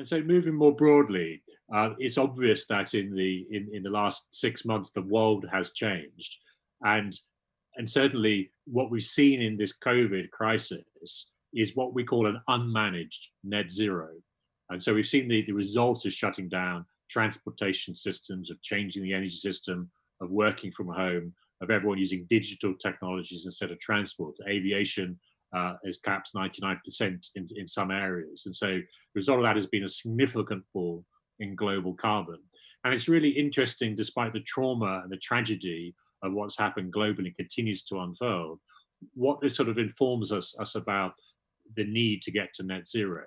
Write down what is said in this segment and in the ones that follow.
And so, moving more broadly, it's obvious that in the last 6 months, the world has changed, and certainly what we've seen in this COVID crisis is what we call an unmanaged net zero. And so we've seen the result of shutting down transportation systems, of changing the energy system, of working from home, of everyone using digital technologies instead of transport. Aviation is perhaps 99% in some areas. And so the result of that has been a significant fall in global carbon. And it's really interesting, despite the trauma and the tragedy of what's happened globally continues to unfold, what this sort of informs us about the need to get to net zero.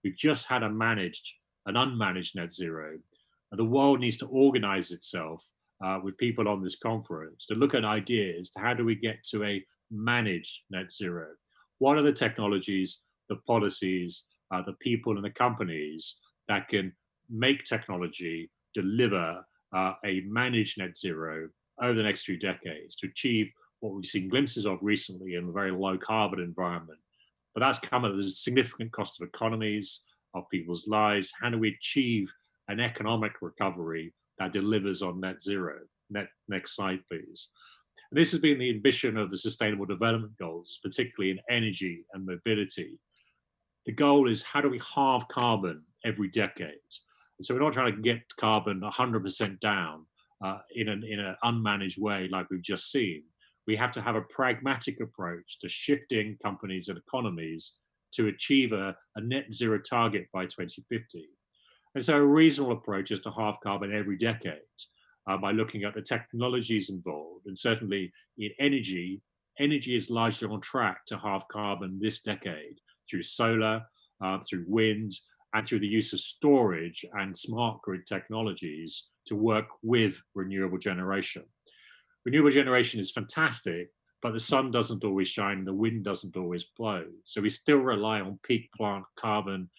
We've just had an unmanaged net zero. And the world needs to organize itself with people on this conference to look at ideas to how do we get to a managed net zero. What are the technologies, the policies, the people and the companies that can make technology deliver a managed net zero over the next few decades to achieve what we've seen glimpses of recently in a very low carbon environment. But that's come at a significant cost of economies, of people's lives. How do we achieve an economic recovery that delivers on net zero? Next slide, please. And this has been the ambition of the Sustainable Development Goals, particularly in energy and mobility. The goal is, how do we halve carbon every decade? And so we're not trying to get carbon 100% down in an unmanaged way like we've just seen. We have to have a pragmatic approach to shifting companies and economies to achieve a net zero target by 2050. And so a reasonable approach is to halve carbon every decade by looking at the technologies involved. And certainly in energy, energy is largely on track to halve carbon this decade through solar, through wind, and through the use of storage and smart grid technologies to work with renewable generation. Renewable generation is fantastic, but the sun doesn't always shine and the wind doesn't always blow. So we still rely on peak plant carbon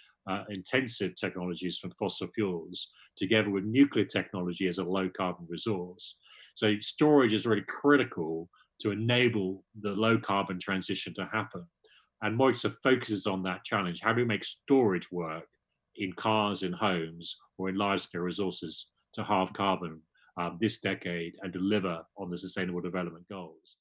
intensive technologies from fossil fuels together with nuclear technology as a low carbon resource. So storage is really critical to enable the low carbon transition to happen. And Moixa focuses on that challenge. How do we make storage work in cars, in homes, or in large scale resources to halve carbon this decade and deliver on the Sustainable Development Goals?